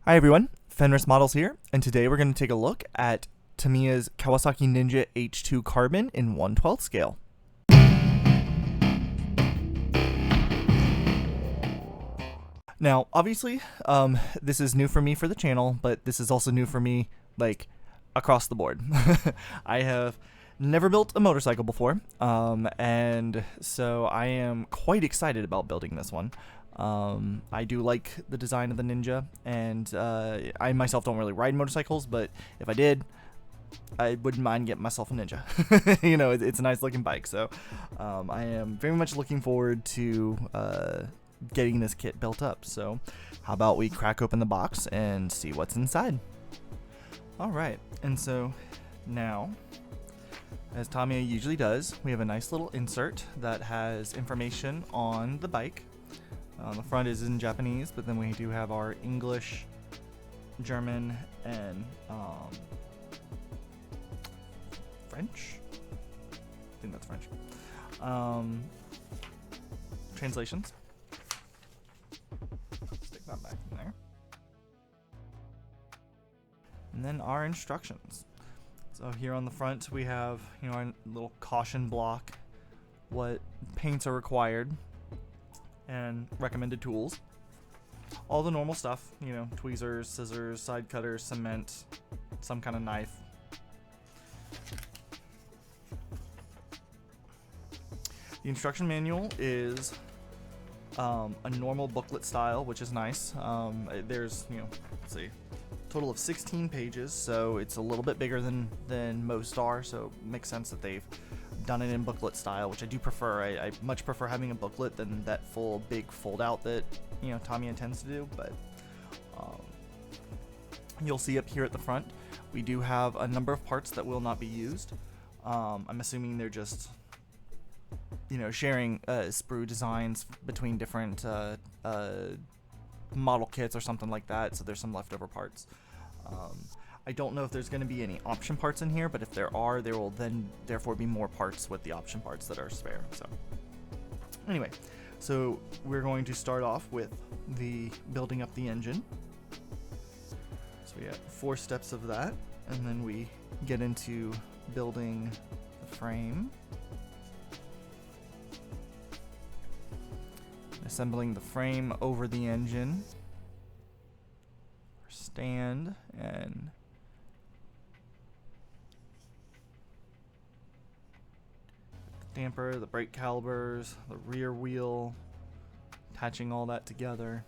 Hi everyone, Fenris Models here, and today we're going to take a look at Tamiya's Kawasaki Ninja H2 Carbon in 1/12 scale. Now, obviously, this is new for me for the channel, but this is also new for me, like, across the board. I have never built a motorcycle before, and so I am quite excited about building this one. I do like the design of the Ninja, and I myself don't really ride motorcycles, but if I did, I wouldn't mind getting myself a Ninja. You know, it's a nice looking bike, so I am very much looking forward to getting this kit built up. So how about we crack open the box and see what's inside. Alright, and so now, as Tamiya usually does, we have a nice little insert that has information on the bike. The front is in Japanese, but then we do have our English, German, and French? I think that's French. Translations. Stick that back in there. And then our instructions. So here on the front we have, you know, our little caution block, what paints are required, and recommended tools. All the normal stuff, you know, tweezers, scissors, side cutters, cement, some kind of knife. The instruction manual is a normal booklet style, which is nice. There's, you know, let's see, total of 16 pages, so it's a little bit bigger than most are, so it makes sense that they've done it in booklet style, which I do prefer. I much prefer having a booklet than that full big fold out that, you know, Tamiya tends to do. But you'll see up here at the front we do have a number of parts that will not be used. I'm assuming they're just, you know, sharing sprue designs between different model kits or something like that, so there's some leftover parts. I don't know if there's going to be any option parts in here, but if there are, there will then therefore be more parts with the option parts that are spare. So anyway, so we're going to start off with the building up the engine. So we have 4 steps of that, and then we get into building the frame, assembling the frame over the engine, stand, and damper, the brake calipers, the rear wheel, attaching all that together.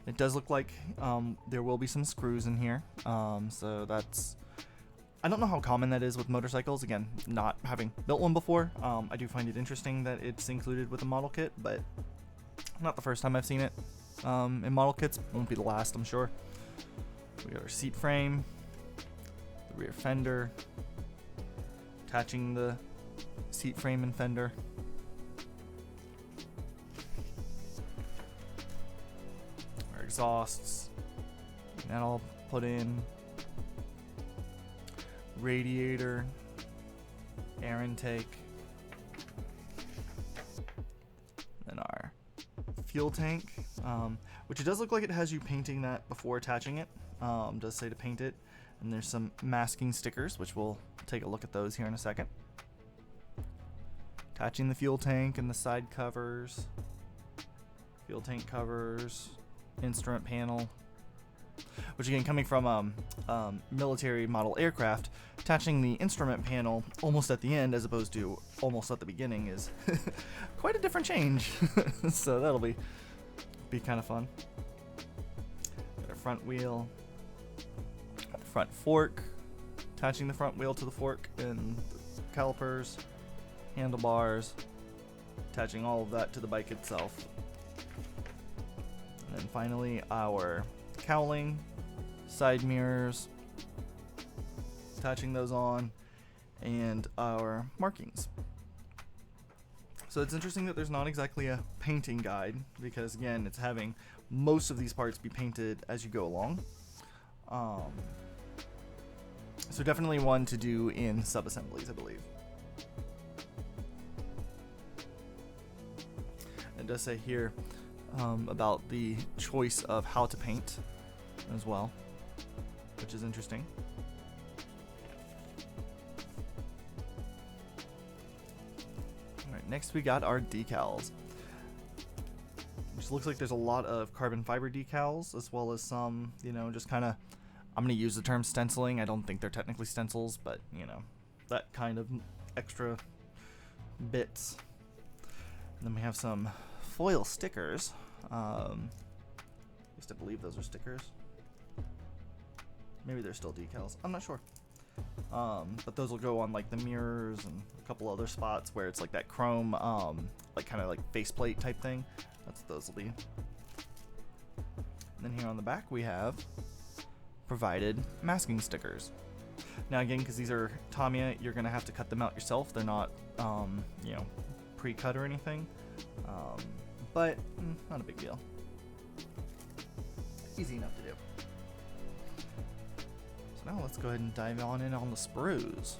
It does look like there will be some screws in here, so that's, I don't know how common that is with motorcycles. Again, not having built one before, I do find it interesting that it's included with a model kit, but not the first time I've seen it in model kits. Won't be the last, I'm sure. We got our seat frame, the rear fender, attaching the seat frame and fender, our exhausts, that all put in, radiator, air intake, then our fuel tank, which it does look like it has you painting that before attaching it. Does say to paint it, and there's some masking stickers, which we'll take a look at those here in a second. Attaching the fuel tank and the side covers, fuel tank covers, instrument panel, which again, coming from military model aircraft, attaching the instrument panel almost at the end as opposed to almost at the beginning is quite a different change. So that'll be kind of fun. Got our front wheel, front fork, attaching the front wheel to the fork and the calipers, handlebars, attaching all of that to the bike itself. And then finally our cowling, side mirrors, attaching those on, and our markings. So it's interesting that there's not exactly a painting guide, because again, it's having most of these parts be painted as you go along. So definitely one to do in sub-assemblies, I believe. it does say here about the choice of how to paint as well, which is interesting. Alright, next we got our decals. Which looks like there's a lot of carbon fiber decals, as well as some, you know, just kind of, I'm going to use the term stenciling. I don't think they're technically stencils, but, you know, that kind of extra bits. And then we have some foil stickers. At least I believe those are stickers. Maybe they're still decals. I'm not sure. But those will go on like the mirrors and a couple other spots where it's like that chrome, like kind of like faceplate type thing. That's what those will be. And then here on the back we have provided masking stickers. Now again, because these are Tamiya, you're gonna have to cut them out yourself. They're not, you know, pre-cut or anything. But not a big deal. Easy enough to do. So now let's go ahead and dive on in on the sprues.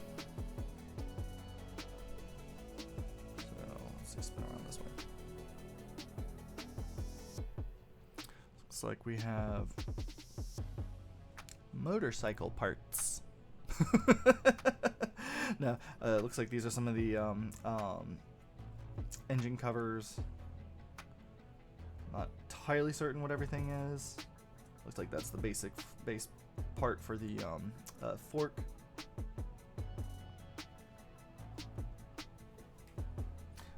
So let's see, spin around this way. Looks like we have motorcycle parts. No, looks like these are some of the engine covers. Not entirely certain what everything is. Looks like that's the base part for the fork.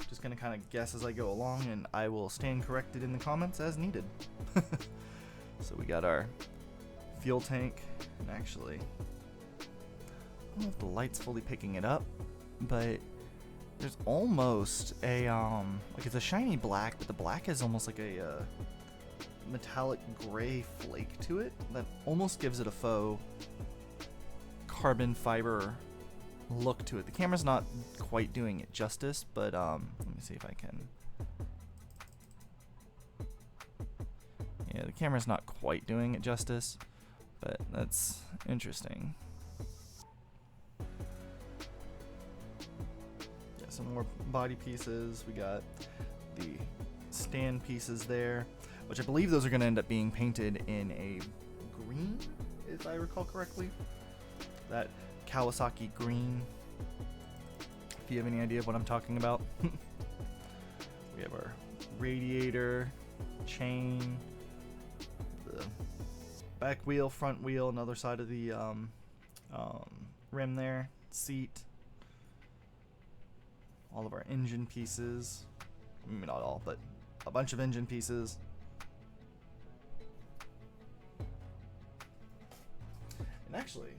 Just gonna kind of guess as I go along, and I will stand corrected in the comments as needed. So we got our fuel tank, and actually, I don't know if the light's fully picking it up, but there's almost a like it's a shiny black, but the black is almost like a metallic gray flake to it that almost gives it a faux carbon fiber look to it. The camera's not quite doing it justice, but let me see if I can. Yeah, the camera's not quite doing it justice, but that's interesting. Yeah, some more body pieces. We got the stand pieces there, which I believe those are going to end up being painted in a green, if I recall correctly. That Kawasaki green, if you have any idea of what I'm talking about. We have our radiator, chain, the back wheel, front wheel, another side of the rim there, seat, all of our engine pieces. Maybe not all, but a bunch of engine pieces. And actually,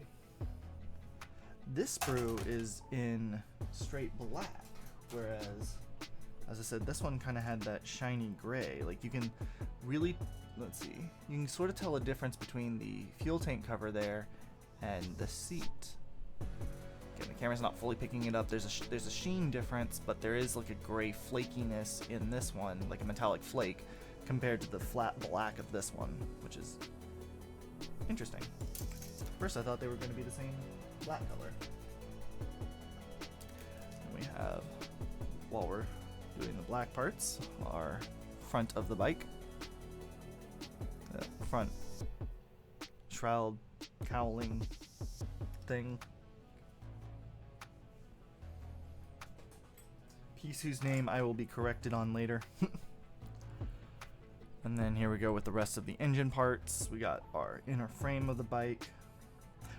this sprue is in straight black, whereas, as I said, this one kind of had that shiny gray. Like, you can really, let's see, you can sort of tell a difference between the fuel tank cover there and the seat. Again, the camera's not fully picking it up. There's a sheen difference, but there is like a gray flakiness in this one, like a metallic flake, compared to the flat black of this one, which is interesting. First I thought they were going to be the same black color. And we have, while we're doing the black parts, our front of the bike. The front shroud cowling thing. Piece whose name I will be corrected on later. And then here we go with the rest of the engine parts. We got our inner frame of the bike.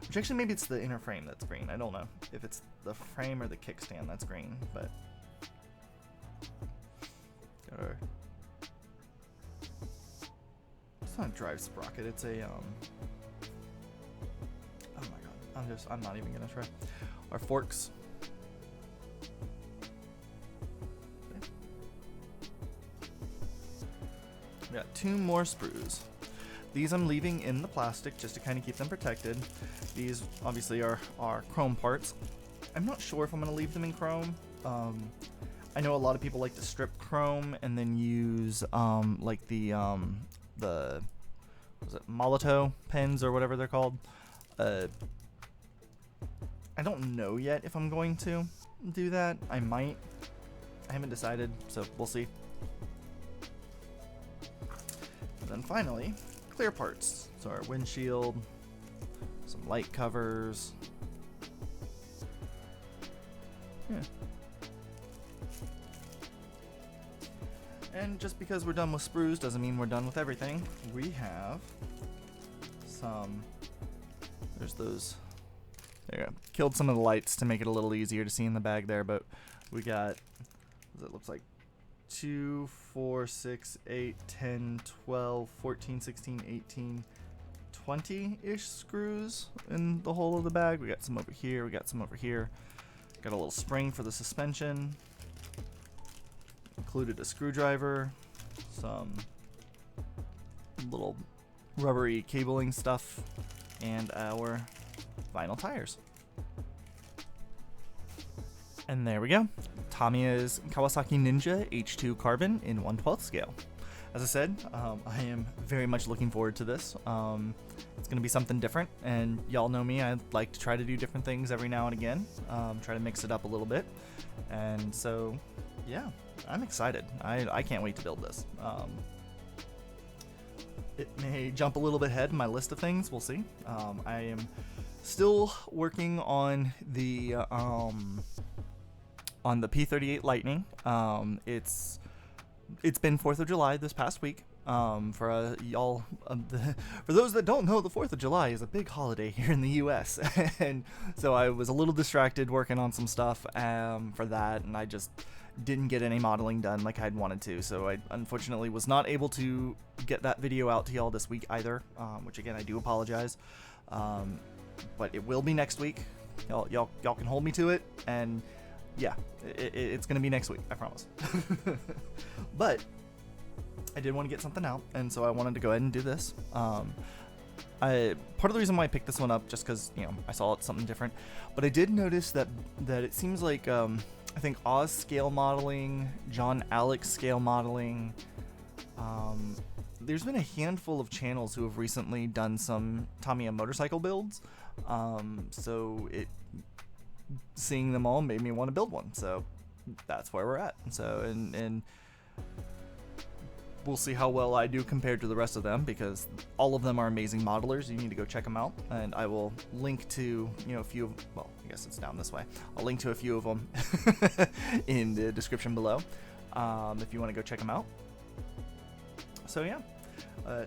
Which actually, maybe it's the inner frame that's green. I don't know if it's the frame or the kickstand that's green, but got our, it's not a drive sprocket, it's a oh my god, I'm not even gonna try. Our forks. Okay. We got 2 more sprues. These I'm leaving in the plastic just to kind of keep them protected. These obviously are chrome parts. I'm not sure if I'm going to leave them in chrome. I know a lot of people like to strip chrome and then use like the was it Molotov pens or whatever they're called. I don't know yet if I'm going to do that. I might. I haven't decided, so we'll see. And then finally, clear parts. So our windshield, some light covers. Yeah. And just because we're done with sprues doesn't mean we're done with everything. We have some, there's those, there you go. Killed some of the lights to make it a little easier to see in the bag there, but we got, it looks like 2, 4, 6, 8, 10, 12, 14, 16, 18, 20-ish screws in the whole of the bag. We got some over here, we got some over here. Got a little spring for the suspension. Included a screwdriver, some little rubbery cabling stuff, and our vinyl tires. And there we go. Tamiya's Kawasaki Ninja H2 Carbon in 1/12 scale. As I said, I am very much looking forward to this. It's going to be something different, and y'all know me, I like to try to do different things every now and again, try to mix it up a little bit, and so, yeah, I'm excited. I can't wait to build this. It may jump a little bit ahead in my list of things, we'll see. I am still working on the P38 Lightning. It's been 4th of July this past week. For y'all, for those that don't know, the 4th of July is a big holiday here in the U.S. and so I was a little distracted working on some stuff for that, and I just didn't get any modeling done like I'd wanted to. So I unfortunately was not able to get that video out to y'all this week either, which again I do apologize. But it will be next week. Y'all can hold me to it, and yeah, it's gonna be next week, I promise. But I did want to get something out, and so I wanted to go ahead and do this. Part of the reason why I picked this one up, just because, you know, I saw it's something different, but I did notice that it seems like I think Oz Scale Modeling, John Alec Scale Modeling, there's been a handful of channels who have recently done some Tamiya motorcycle builds, so seeing them all made me want to build one, so that's where we're at. So and we'll see how well I do compared to the rest of them, because all of them are amazing modelers. You need to go check them out, and I will link to, you know, a few of, well, I guess it's down this way. I'll link to a few of them in the description below, if you want to go check them out. So yeah,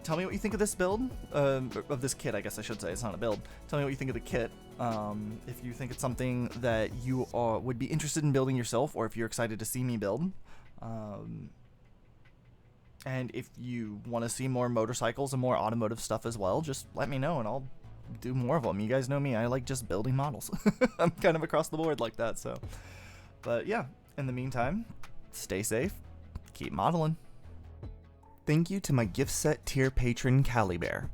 tell me what you think of this build, of this kit, I guess I should say. It's not a build. Tell me what you think of the kit. If you think it's something that you would be interested in building yourself, or if you're excited to see me build. And if you want to see more motorcycles and more automotive stuff as well, just let me know and I'll do more of them. You guys know me, I like just building models. I'm kind of across the board like that, so. But yeah, in the meantime, stay safe, keep modeling. Thank you to my gift set tier patron, Cali Bear.